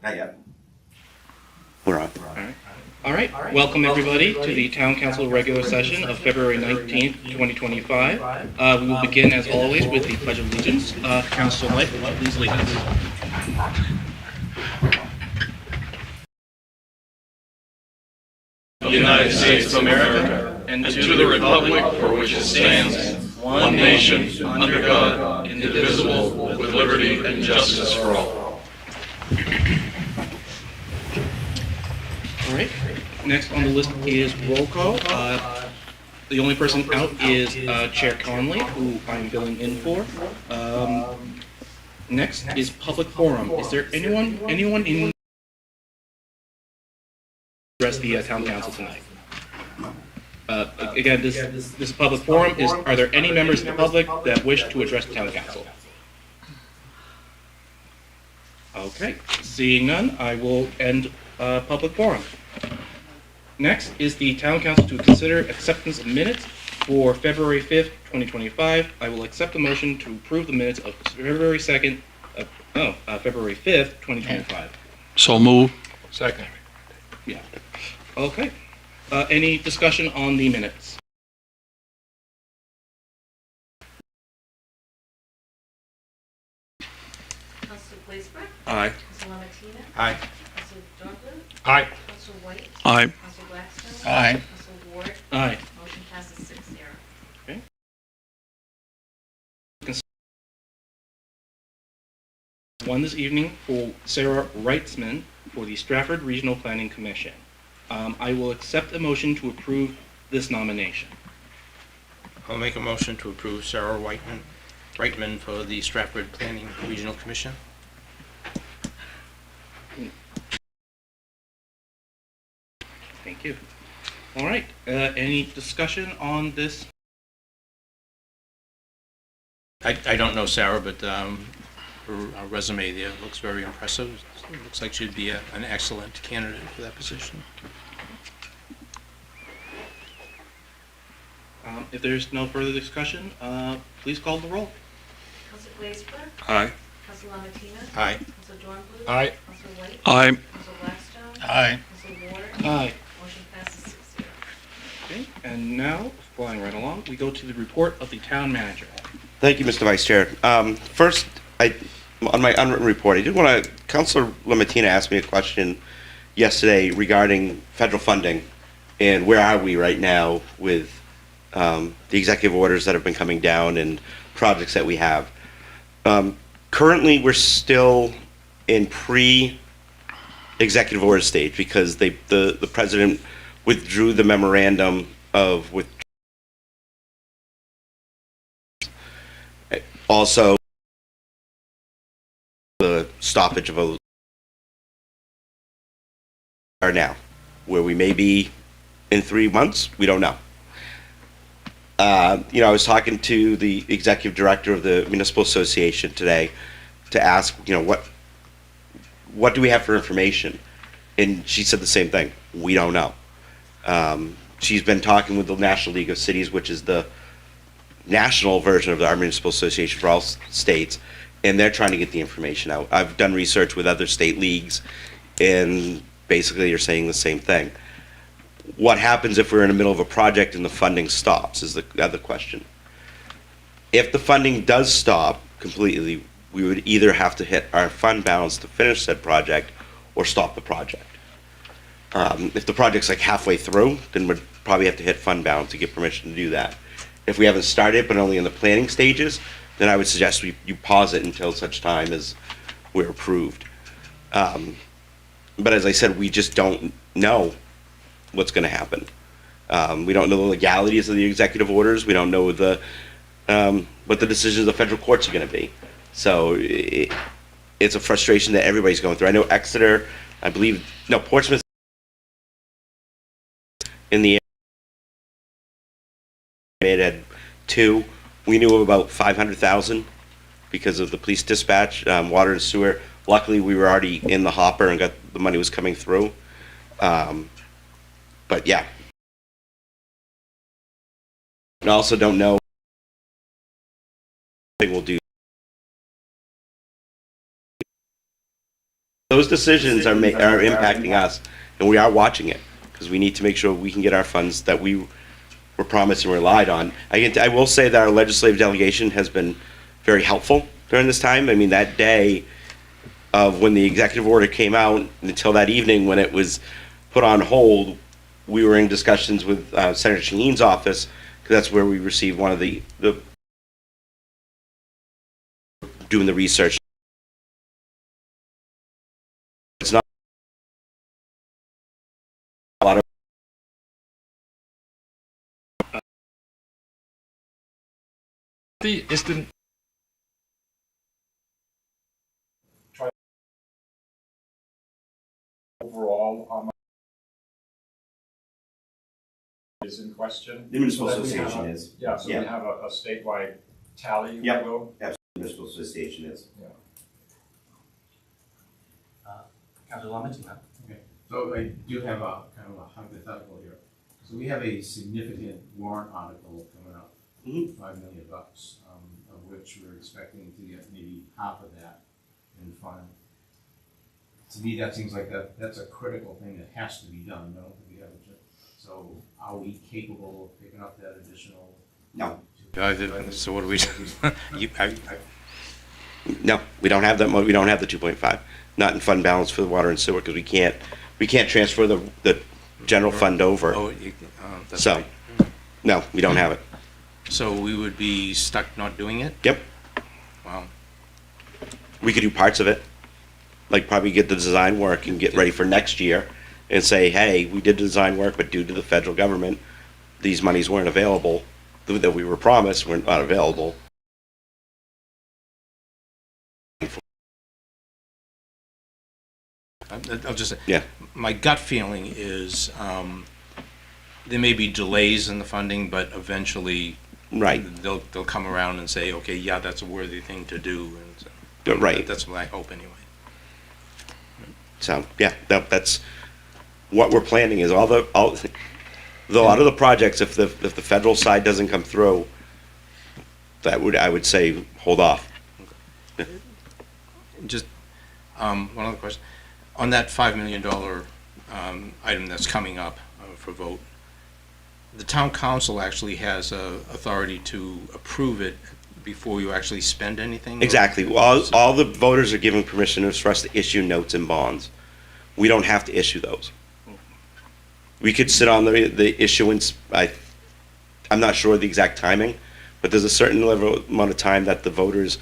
Not yet. We're on. All right. Welcome everybody to the Town Council regular session of February 19th, 2025. We will begin as always with the Pledge of Allegiance. Councilor Knight, would you please lead us? Of the United States of America, and to the republic for which it stands, one nation, under God, indivisible, with liberty and justice for all. All right. Next on the list is roll call. The only person out is Chair Conley, who I'm filling in for. Next is public forum. Is there anyone in address the town council tonight? Again, this public forum is. Are there any members of the public that wish to address the town council? Okay. Seeing none, I will end public forum. Next is the Town Council to consider acceptance of minutes for February 5th, 2025. I will accept the motion to approve the minutes of February 5th, 2025. So move. Second. Yeah. Okay. Any discussion on the minutes? Councilor Blaisberg. Aye. Councilor Lamattina. Aye. Councilor Dorfman. Aye. Councilor White. Aye. Councilor Blackstone. Aye. Councilor Ward. Aye. Motion passes 6-0. One this evening for Sarah Wrightsman for the Strafford Regional Planning Commission. I will accept a motion to approve this nomination. I'll make a motion to approve Sarah Wrightman for the Strafford Planning Regional Commission. Thank you. All right. Any discussion on this? I don't know Sarah, but her resume there looks very impressive. It looks like she'd be an excellent candidate for that position. If there's no further discussion, please call the roll. Councilor Blaisberg. Aye. Councilor Lamattina. Aye. Councilor Dorfman. Aye. Councilor White. Aye. Councilor Blackstone. Aye. Councilor Ward. Aye. Motion passes 6-0. Okay. And now, flying right along, we go to the report of the town manager. Thank you, Mr. Vice Chair. First, on my unwritten report, I did want to, Councilor Lamattina asked me a question yesterday regarding federal funding and where are we right now with the executive orders that have been coming down and projects that we have. Currently, we're still in pre-executive order stage because the president withdrew the memorandum of also the stoppage of a are now where we may be in 3 months. We don't know. I was talking to the executive director of the Municipal Association today to ask, what do we have for information? And she said the same thing. We don't know. She's been talking with the National League of Cities, which is the national version of our Municipal Association for all states, and they're trying to get the information out. I've done research with other state leagues, and basically you're saying the same thing. What happens if we're in the middle of a project and the funding stops is the other question. If the funding does stop completely, we would either have to hit our fund balance to finish said project or stop the project. If the project's like halfway through, then we'd probably have to hit fund balance to get permission to do that. If we haven't started but only in the planning stages, then I would suggest you pause it until such time as we're approved. But as I said, we just don't know what's going to happen. We don't know the legalities of the executive orders. We don't know what the decisions of the federal courts are going to be. So it's a frustration that everybody's going through. I know Exeter, Portsmouth in the it had 2. We knew of about 500,000 because of the police dispatch, water and sewer. Luckily, we were already in the hopper and the money was coming through. But yeah. And I also don't know what we'll do Those decisions are impacting us, and we are watching it, because we need to make sure we can get our funds that we were promised and relied on. I will say that our legislative delegation has been very helpful during this time. I mean, that day of when the executive order came out until that evening when it was put on hold, we were in discussions with Senator Shaheen's office, because that's where we received one of the doing the research. It's not a lot of Is the overall is in question. The municipal So that we association have is. Yeah, so Yeah. we have a statewide tally, if Yep. you will. Municipal association is. Councilor Lamontina. Okay, so I do have a kind of a hypothetical here. So we have a significant warrant article coming up, Mhm. $5 million, of which we're expecting to get maybe half of that in final. To me, that seems like that's a critical thing that has to be done, no? We have so are we capable of picking up that additional? No. So what do we do? No, we don't have that. We don't have the 2.5. Not in fund balance for the water and sewer, because we can't transfer the general fund over. Oh, that's So, right. no, we don't have it. So we would be stuck not doing it? Yep. Wow. We could do parts of it, like probably get the design work and get ready for next year, and say, hey, we did the design work, but due to the federal government, these monies weren't available, that we were promised were not available. I'll just say, Yeah. my gut feeling is there may be delays in the funding, but eventually Right. they'll come around and say, okay, yeah, that's a worthy thing to do. And so, Right. That's what I hope anyway. So, yeah, that's what we're planning is a lot of the projects, if the federal side doesn't come through, I would say hold off. Just one other question. On that $5 million item that's coming up for vote, the town council actually has authority to approve it before you actually spend anything? or- Exactly. All the voters are given permission for us to issue notes and bonds. We don't have to issue those. We could sit on the issuance. I'm not sure the exact timing, but there's a certain level amount of time that the voters.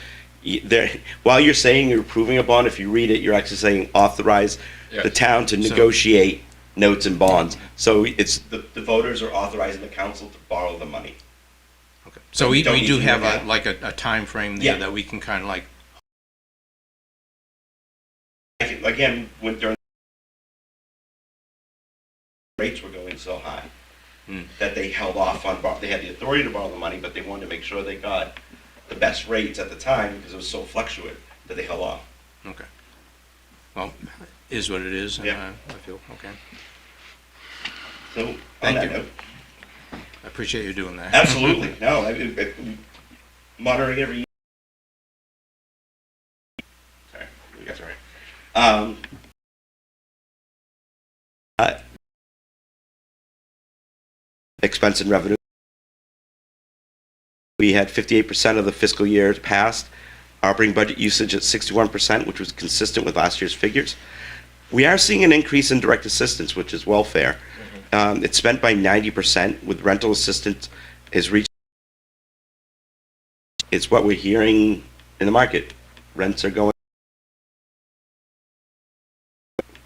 While you're saying you're approving a bond, if you read it, you're actually saying authorize the town to negotiate notes and bonds. So it's the voters are authorizing the council to borrow the money. Okay. So we Don't do need to have do that. like a time frame there Yeah. that we can kind of like, Again, during rates were going so high that they held off on. They had the authority to borrow the money, but they wanted to make sure they got the best rates at the time because it was so fluctuant that they held off. okay. Well, is what it is, and Yeah. I feel, okay. So on Thank that you. note, I appreciate you doing that. absolutely no. Monitoring every year. Sorry, you guys are right. Expense and revenue. We had 58% of the fiscal year passed. Operating budget usage at 61%, which was consistent with last year's figures. We are seeing an increase in direct assistance, which is welfare. It's spent by 90%, with rental assistance is reached. It's what we're hearing in the market. Rents are going.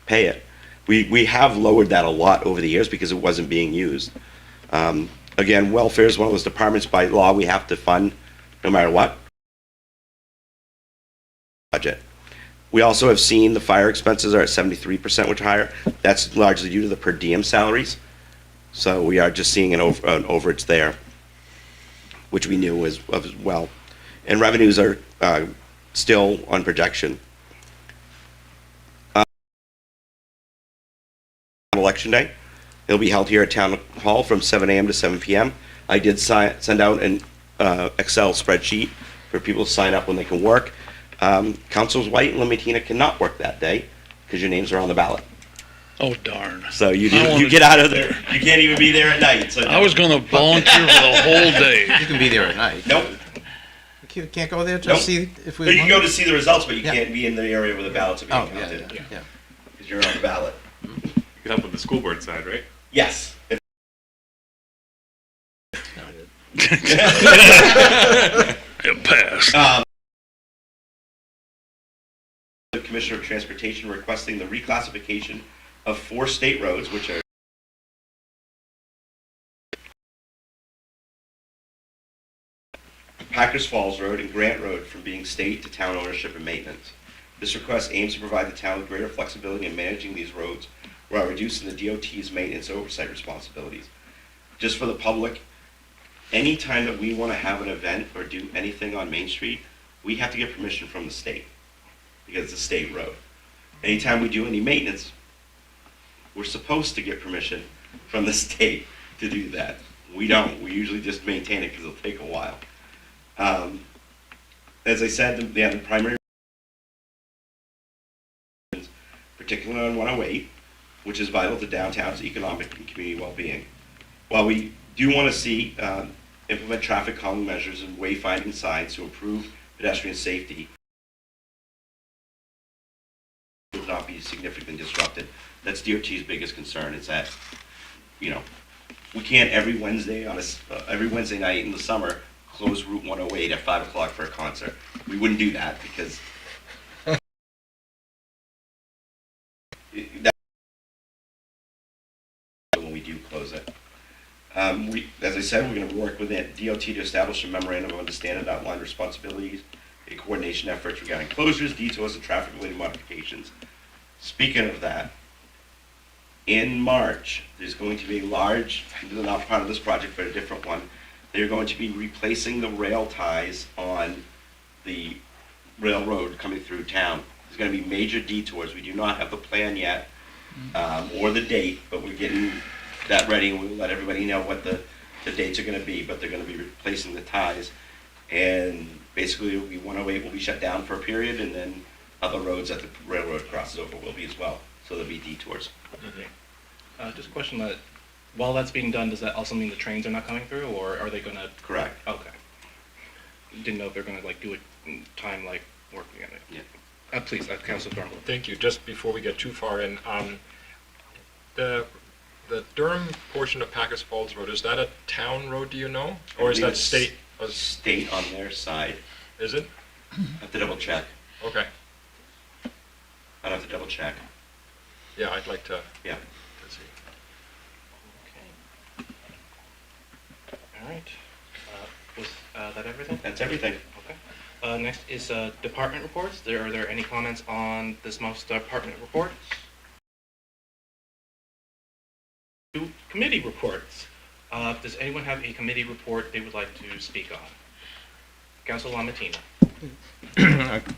Pay it. We have lowered that a lot over the years because it wasn't being used. Again, welfare is one of those departments by law we have to fund no matter what. Budget. We also have seen the fire expenses are at 73%, which are higher. That's largely due to the per diem salaries. So we are just seeing an overage there, which we knew as well. And revenues are still on projection. Election day. It'll be held here at Town Hall from 7 a.m. to 7 p.m. I did send out an Excel spreadsheet for people to sign up when they can work. Councilors White and Lamontina cannot work that day because your names are on the ballot. Oh, darn. So you I do, wanted- you get out of there. You can't even be there at night. So I was gonna volunteer for the whole day. You can be there at night. Nope. You can't go there to Nope. see if we. You can won? go to see the results, but you Yeah. can't be in the area where the ballots are being Oh, yeah, counted yeah, yeah. because you're on the ballot. You could help with the school board side, right? Yes. It passed. The Commissioner of Transportation requesting the reclassification of 4 state roads, which are Packers Falls Road and Grant Road from being state to town ownership and maintenance. This request aims to provide the town with greater flexibility in managing these roads while reducing the DOT's maintenance oversight responsibilities. Just for the public, anytime that we want to have an event or do anything on Main Street, we have to get permission from the state because it's a state road. Anytime we do any maintenance, we're supposed to get permission from the state to do that. We don't. We usually just maintain it because it'll take a while. As I said, the primary, particularly on 108, which is vital to downtown's economic and community well-being. While we do want to see implement traffic calming measures and wayfinding signs to improve pedestrian safety, would not be significantly disrupted. That's DOT's biggest concern. Is that, you know, we can't every Wednesday night in the summer close Route 108 at 5 o'clock for a concert. We wouldn't do that because when we do close it. As I said, we're going to work with the DOT to establish a memorandum of understanding that outline responsibilities and coordination efforts regarding closures, detours, and traffic-related modifications. Speaking of that, in March, there's going to be a large, not part of this project, but a different one. They're going to be replacing the rail ties on the railroad coming through town. There's going to be major detours. We do not have the plan yet, or the date, but we're getting that ready, and we'll let everybody know what the dates are going to be, but they're going to be replacing the ties. And basically, 108 will be shut down for a period, and then other roads that the railroad crosses over will be as well. So there'll be detours. Just a question that, while that's being done, does that also mean the trains are not coming through, or are they gonna? Correct. Okay. Didn't know if they're gonna like do it in time, like working on it. Yeah. Please, Councilor Thornhill. Thank you. Just before we get too far in, the Durham portion of Packers Falls Road, is that a town road, do you know? Or is that state? State on their side. Is it? I have to double check. Okay. I'd have to double check. Yeah, I'd like to Yeah. see. Okay. All right. Was that everything? That's everything. Okay. Next is department reports. Are there any comments on this most department report? Committee reports. Does anyone have a committee report they would like to speak on? Councilor Lamatina.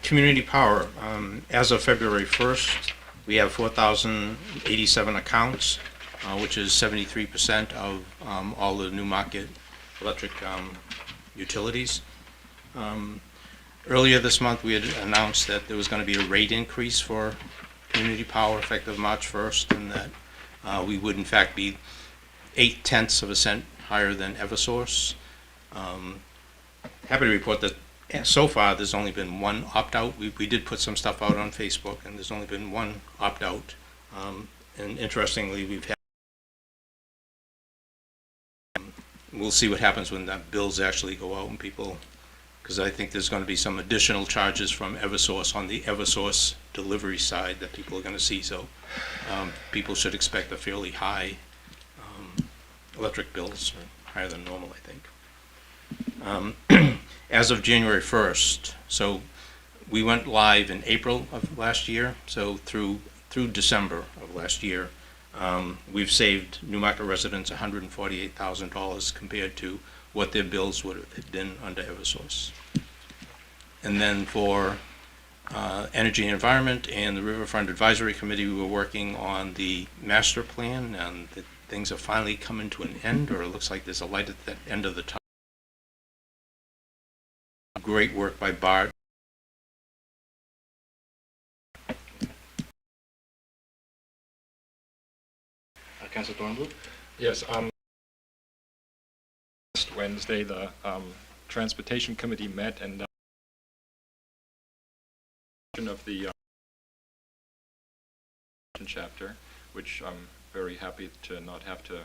Community power, as of February 1st, we have 4,087 accounts, which is 73% of all the Newmarket electric utilities. Earlier this month, we had announced that there was going to be a rate increase for community power effective March 1st, and that we would in fact be 0.8 of a cent higher than Eversource. Happy to report that so far there's only been one opt-out. We did put some stuff out on Facebook, and there's only been one opt-out. And interestingly, we've had we'll see what happens when the bills actually go out and people, because I think there's going to be some additional charges from Eversource on the Eversource delivery side that people are going to see. So people should expect a fairly high electric bills, higher than normal, I think. As of January 1st, so we went live in April of last year, so through December of last year, we've saved Newmarket residents $148,000 compared to what their bills would have been under Eversource. And then for Energy and Environment and the Riverfront Advisory Committee, we were working on the master plan, and the things are finally coming to an end, or it looks like there's a light at the end of the tunnel. Great work by Bart Councilor Thornblue. Yes, last Wednesday, the Transportation Committee met and of the chapter, which I'm very happy to not have to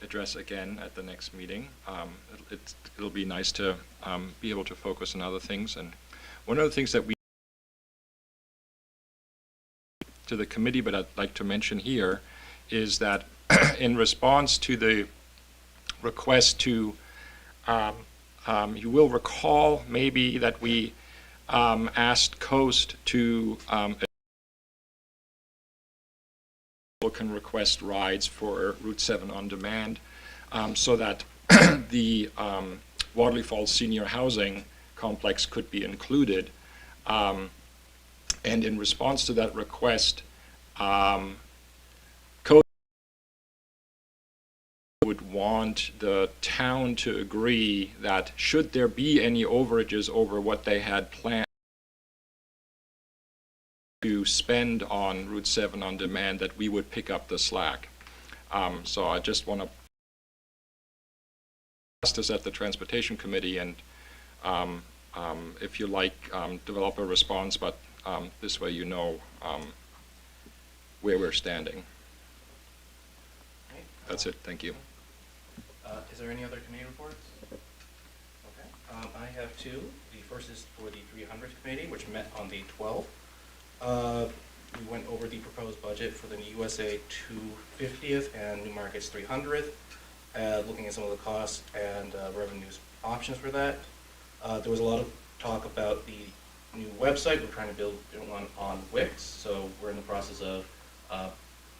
address again at the next meeting. It'll be nice to be able to focus on other things. And one of the things that we to the committee, but I'd like to mention here, is that in response to the request to, you will recall maybe that we asked Coast to can request rides for Route 7 on demand, so that the Waterley Falls Senior Housing Complex could be included. And in response to that request, Coast would want the town to agree that should there be any overages over what they had planned to spend on Route 7 on demand, that we would pick up the slack. So I just want to ask this at the Transportation Committee, and if you like, develop a response, but this way you know where we're standing. That's it. Thank you. Is there any other committee reports? Okay. I have two. The first is for the 300th committee, which met on the 12th. We went over the proposed budget for the USA 250th and Newmarket's 300th, looking at some of the costs and revenues options for that. There was a lot of talk about the new website. We're trying to build one on Wix, so we're in the process of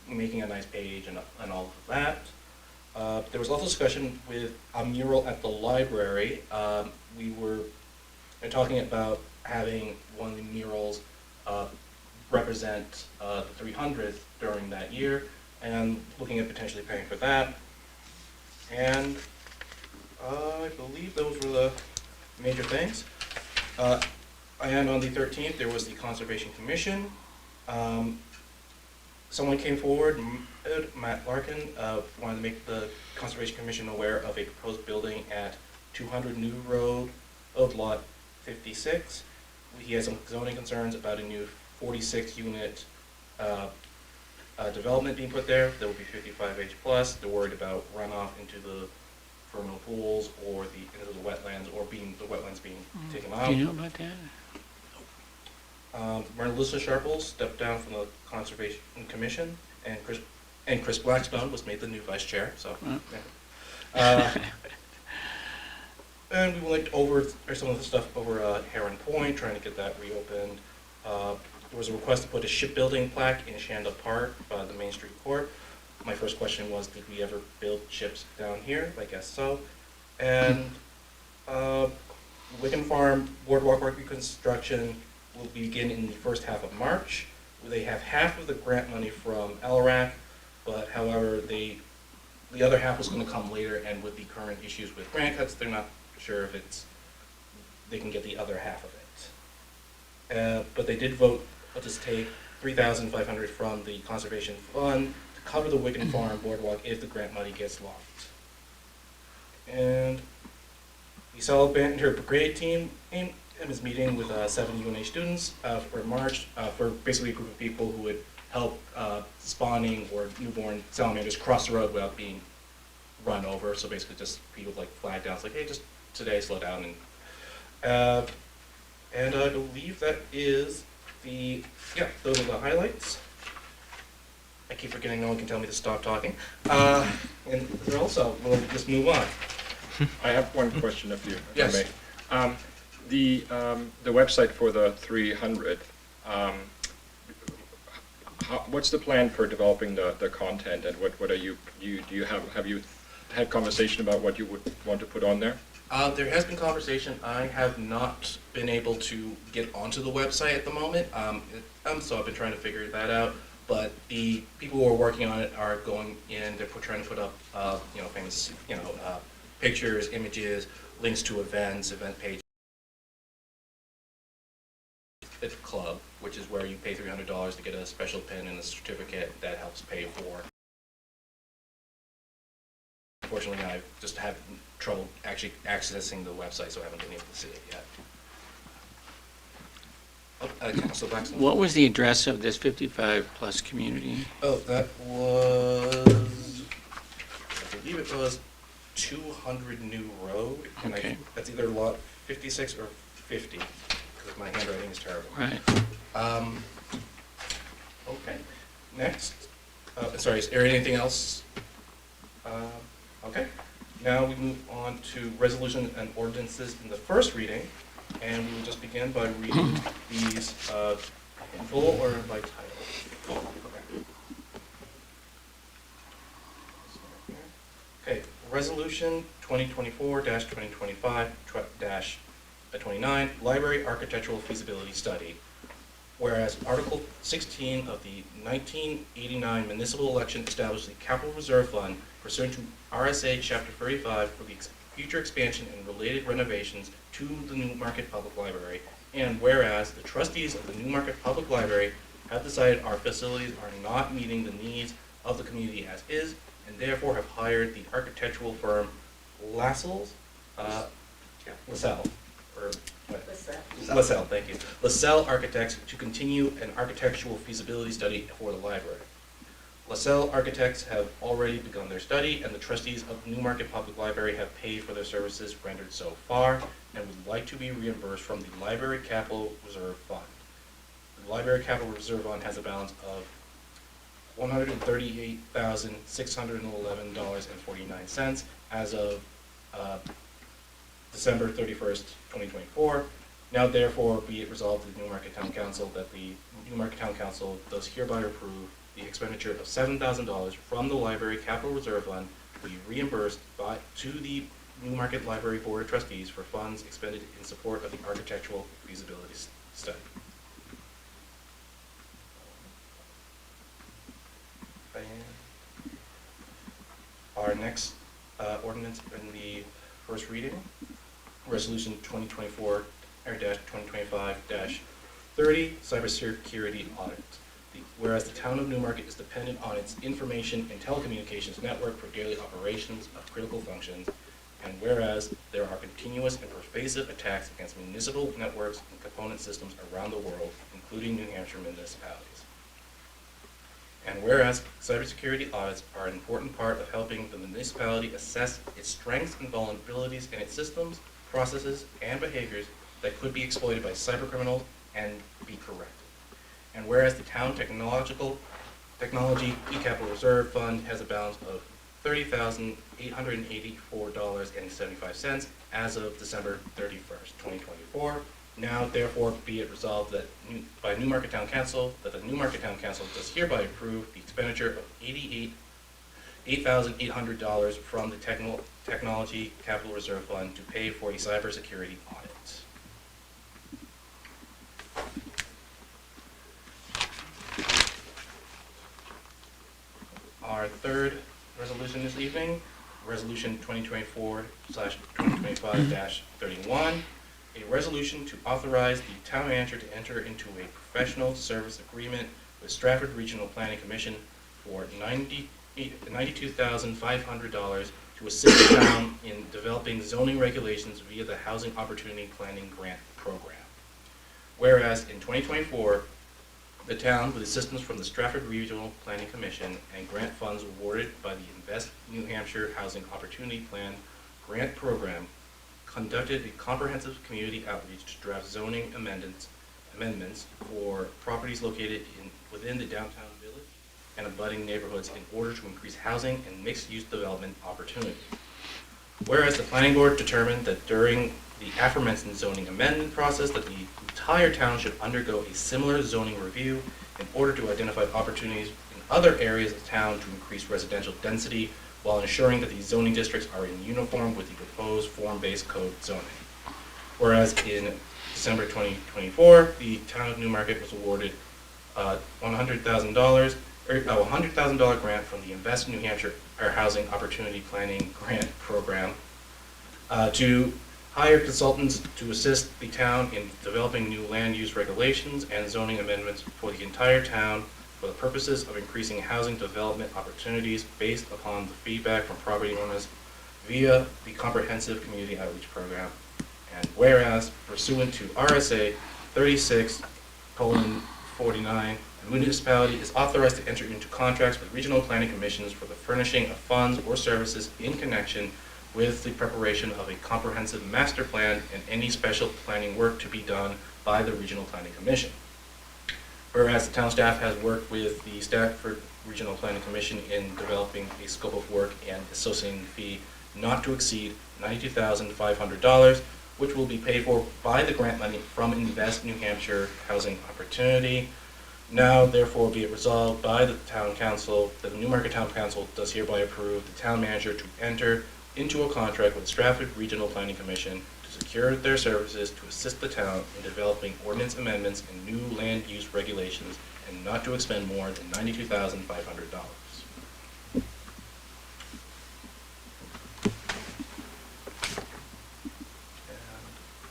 making a nice page and all of that. There was also discussion with a mural at the library. We were talking about having one of the murals represent the 300th during that year, and looking at potentially paying for that. And I believe those were the major things. And on the 13th, there was the Conservation Commission. Someone came forward, Matt Larkin, wanted to make the Conservation Commission aware of a proposed building at 200 New Road, Lot 56. He has some zoning concerns about a new 46-unit development being put there. There will be 55H plus. They're worried about runoff into the vernal pools or into the wetlands, or the wetlands being taken out. Do you know about that? Melissa Sharples stepped down from the Conservation Commission, and Chris Blackstone was made the new vice chair. So, and we went over some of the stuff over Heron Point, trying to get that reopened. There was a request to put a shipbuilding plaque in Shanda Park by the Main Street Court. My first question was, did we ever build ships down here? I guess so. And Wickham Farm Boardwalk reconstruction will begin in the first half of March. They have half of the grant money from LRAC, but however, the other half was going to come later, and with the current issues with grant cuts, they're not sure if they can get the other half of it. But they did vote to take $3,500 from the conservation fund to cover the Wickham Farm Boardwalk if the grant money gets locked. And the Solid Banter Brigade team is meeting with 7 UNA students for March, for basically a group of people who would help spawning or newborn salamanders cross the road without being run over. So basically just people like flag down, it's like, hey, just today, slow down. And I believe that is those are the highlights. I keep forgetting no one can tell me to stop talking. And also, we'll just move on. I have one question if you Yes. may. The website for the 300th, what's the plan for developing the content, and what are you have you had conversation about what you would want to put on there? There has been conversation. I have not been able to get onto the website at the moment, so I've been trying to figure that out. But the people who are working on it are going in. They're trying to put up, famous, pictures, images, links to events, event pages. It's a club, which is where you pay $300 to get a special pin and a certificate that helps pay for Unfortunately, I just have trouble actually accessing the website, so I haven't been able to see it yet. Councilor Blackstone? What was the address of this 55-plus community? Oh, that was, I believe it was 200 New Road. And Okay. that's either lot 56 or 50, because my handwriting is terrible. Right. Okay, next, sorry, is there anything else? Okay, now we move on to resolution and ordinances in the first reading, and we will just begin by reading these in full or by title. Full, okay, resolution 2024-2025-29, library architectural feasibility study. Whereas Article 16 of the 1989 municipal election established the Capital Reserve Fund pursuant to RSA Chapter 35 for the future expansion and related renovations to the Newmarket Public Library. And whereas the trustees of the Newmarket Public Library have decided our facilities are not meeting the needs of the community as is, and therefore have hired the architectural firm LaSalle, LaSalle, thank you. LaSalle Architects to continue an architectural feasibility study for the library. LaSalle Architects have already begun their study, and the trustees of Newmarket Public Library have paid for their services rendered so far, and would like to be reimbursed from the Library Capital Reserve Fund. The Library Capital Reserve Fund has a balance of $138,611.49 as of December 31st, 2024. Now therefore be it resolved of the Newmarket Town Council that the Newmarket Town Council does hereby approve the expenditure of $7,000 from the Library Capital Reserve Fund to be reimbursed to the Newmarket Library Board of Trustees for funds expended in support of the architectural feasibility study. Our next ordinance in the first reading, Resolution 2024-2025-30, cybersecurity audit. Whereas the town of Newmarket is dependent on its information and telecommunications network for daily operations of critical functions, and whereas there are continuous and pervasive attacks against municipal networks and component systems around the world, including New Hampshire municipalities. And whereas cybersecurity audits are an important part of helping the municipality assess its strengths and vulnerabilities in its systems, processes, and behaviors that could be exploited by cybercriminals and be corrected. And whereas the town technology capital reserve fund has a balance of $30,884.75 as of December 31st, 2024. Now therefore be it resolved that by Newmarket Town Council that the Newmarket Town Council does hereby approve the expenditure of $8,800 from the technology capital reserve fund to pay for a cybersecurity audit. Our third resolution this evening, Resolution 2024/2025-31, a resolution to authorize the town manager to enter into a professional service agreement with Strafford Regional Planning Commission for $92,500 to assist the town in developing zoning regulations via the Housing Opportunity Planning Grant Program. Whereas in 2024, the town, with assistance from the Strafford Regional Planning Commission and grant funds awarded by the Invest New Hampshire Housing Opportunity Plan Grant Program, conducted a comprehensive community outreach to draft zoning amendments for properties located within the downtown village and abutting neighborhoods in order to increase housing and mixed-use development opportunity. Whereas the planning board determined that during the aforementioned zoning amendment process that the entire town should undergo a similar zoning review in order to identify opportunities in other areas of town to increase residential density while ensuring that these zoning districts are in uniform with the proposed form-based code zoning. Whereas in December 2024, the town of Newmarket was awarded a $100,000 grant from the Invest New Hampshire Housing Opportunity Planning Grant Program to hire consultants to assist the town in developing new land use regulations and zoning amendments for the entire town for the purposes of increasing housing development opportunities based upon the feedback from property owners via the Comprehensive Community Outreach Program. And whereas pursuant to RSA 36:49, the municipality is authorized to enter into contracts with regional planning commissions for the furnishing of funds or services in connection with the preparation of a comprehensive master plan and any special planning work to be done by the Regional Planning Commission. Whereas the town staff has worked with the Strafford Regional Planning Commission in developing a scope of work and associated fee not to exceed $92,500, which will be paid for by the grant money from Invest New Hampshire Housing Opportunity. Now, therefore, be it resolved by the Town Council that the Newmarket Town Council does hereby approve the town manager to enter into a contract with the Strafford Regional Planning Commission to secure their services to assist the town in developing ordinance amendments and new land use regulations, and not to expend more than $92,500.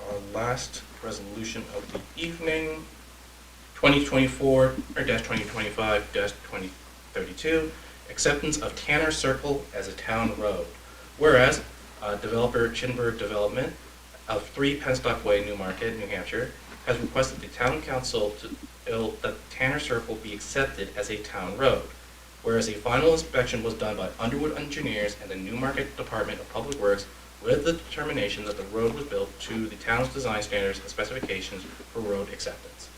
Our last resolution of the evening, 2024-2025-2032, acceptance of Tanner Circle as a town road. Whereas developer Chinburg Development of 3 Penstock Way, Newmarket, New Hampshire, has requested the town council to that Tanner Circle be accepted as a town road. Whereas a final inspection was done by Underwood Engineers and the Newmarket Department of Public Works with the determination that the road was built to the town's design standards and specifications for road acceptance.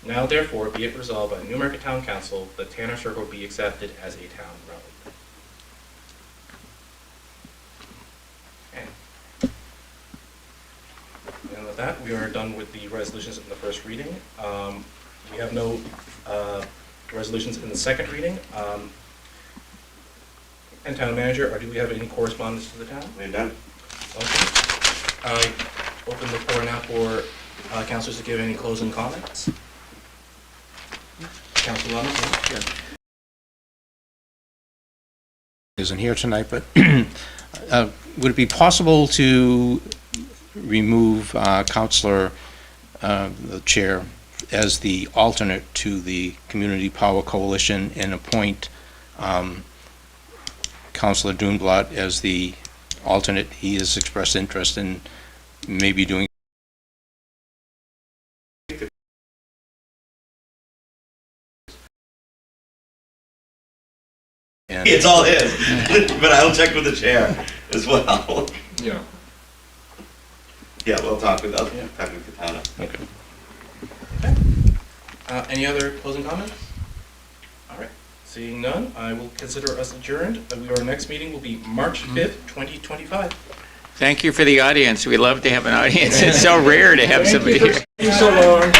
Now therefore be it resolved by the Newmarket Town Council that Tanner Circle be accepted as a town road. And with that, we are done with the resolutions in the first reading. We have no resolutions in the second reading. And Town Manager, or do we have any correspondence to the town? We're done. Okay. I open the floor now for councilors to give any closing comments. Councilor Lemon? Isn't here tonight, but would it be possible to remove Counselor, the chair, as the alternate to the Community Power Coalition and appoint Counselor Dunblatt as the alternate? He has expressed interest in maybe doing. And It's all his, but I'll check with the chair as well. Yeah. Yeah, we'll talk with Katana. okay. Any other closing comments? All right. Seeing none, I will consider us adjourned. Our next meeting will be March 5th, 2025. Thank you for the audience. We love to have an audience. It's so rare to have somebody here. Thank you so long.